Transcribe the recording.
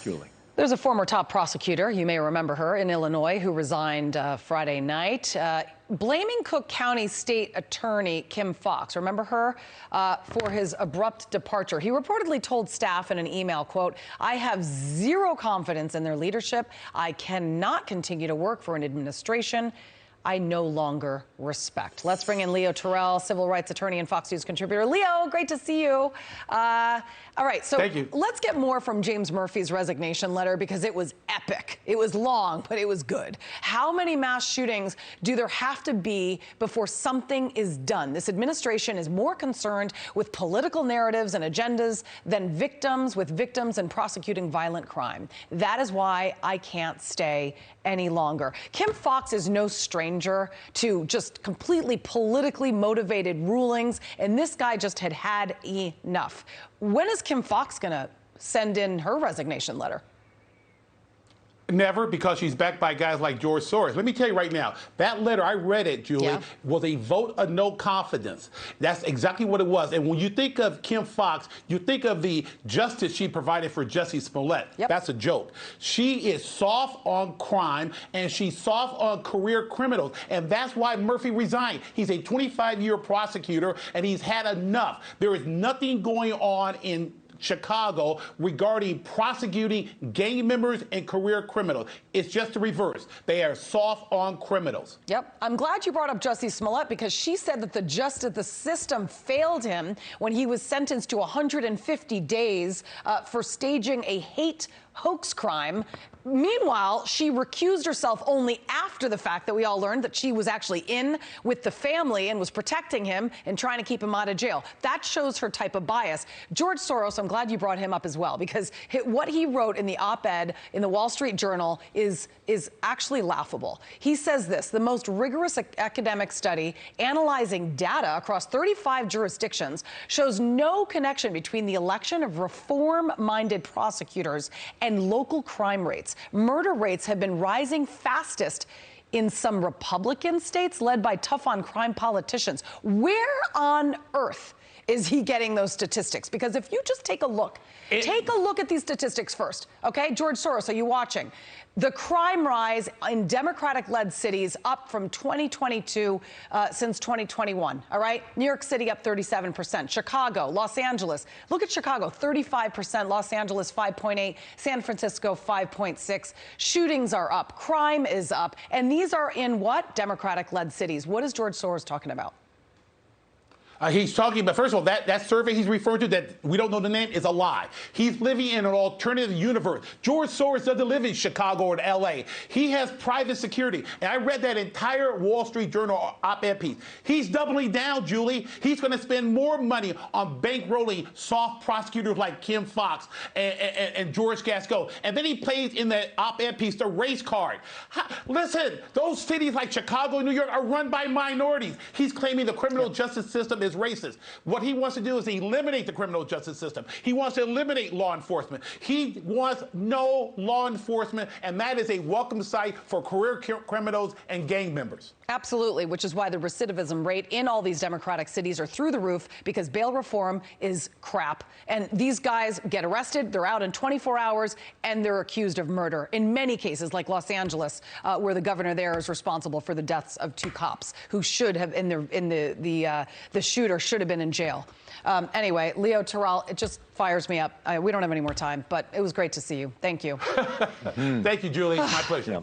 Julie. There's a former top prosecutor, you may remember her, in Illinois, who resigned Friday night, blaming Cook County State Attorney Kim Foxx, remember her, for his abrupt departure. He reportedly told staff in an email, quote, "I have zero confidence in their leadership. I cannot continue to work for an administration I no longer respect." Let's bring in Leo Terrell, civil rights attorney and Fox News contributor. Leo, great to see you. All right, so let's get more from James Murphy's resignation letter, because it was epic. It was long, but it was good. How many mass shootings do there have to be before something is done? This administration is more concerned with political narratives and agendas than with victims and prosecuting violent crime. That is why I can't stay any longer. Kim Foxx is no stranger to just completely politically motivated rulings, and this guy just had enough. When is Kim Foxx going to send in her resignation letter? Never, because she's backed by guys like George Soros. Let me tell you right now, that letter, I read it, Julie, was a vote of no confidence. That's exactly what it was. And when you think of Kim Foxx, you think of the justice she provided for Jussie Smollett. That's a joke. She is soft on crime, and she's soft on career criminals. And that's why Murphy resigned. He's a 25-year prosecutor, and he's had enough. There is nothing going on in Chicago regarding prosecuting gang members and career criminals. It's just the reverse. They are soft on criminals. I'm glad you brought up Jussie Smollett, because she said that the system failed him when he was sentenced to 150 days for staging a hate hoax crime. Meanwhile, she recused herself only after the fact that we all learned that she was actually in with the family and was protecting him and trying to keep him out of jail. That shows her type of bias. George Soros, I'm glad you brought him up as well, because what he wrote in the op-ed in the Wall Street Journal is actually laughable. He says this: the most rigorous academic study analyzing data across 35 jurisdictions shows no connection between the election of reform-minded prosecutors and local crime rates. Murder rates have been rising fastest in some Republican states led by tough-on-crime politicians. Where on earth is he getting those statistics? Because if you just take a look at these statistics first, okay? George Soros, are you watching? The crime rise in Democratic-led cities up from 2022 since 2021, all right? New York City up 37%. Chicago, Los Angeles. Look at Chicago, 35%. Los Angeles, 5.8. San Francisco, 5.6. Shootings are up. Crime is up. And these are in what? Democratic-led cities. What is George Soros talking about? He's talking about, first of all, that survey he's referring to that we don't know the name is a lie. He's living in an alternative universe. George Soros doesn't live in Chicago or L.A. He has private security. And I read that entire Wall Street Journal op-ed piece. He's doubling down, Julie. He's going to spend more money on bankrolling soft prosecutors like Kim Foxx and George Gascon. And then he plays in the op-ed piece the race card. Listen, those cities like Chicago and New York are run by minorities. He's claiming the criminal justice system is racist. What he wants to do is eliminate the criminal justice system. He wants to eliminate law enforcement. He wants no law enforcement, and that is a welcome sight for career criminals and gang members. Absolutely, which is why the recidivism rate in all these Democratic cities are through the roof, because bail reform is crap. And these guys get arrested, they're out in 24 hours, and they're accused of murder. In many cases, like Los Angeles, where the governor there is responsible for the deaths of 2 cops who should have, the shooter should have been in jail. Anyway, Leo Terrell, it just fires me up. We don't have any more time, but it was great to see you. Thank you. Thank you, Julie. My pleasure.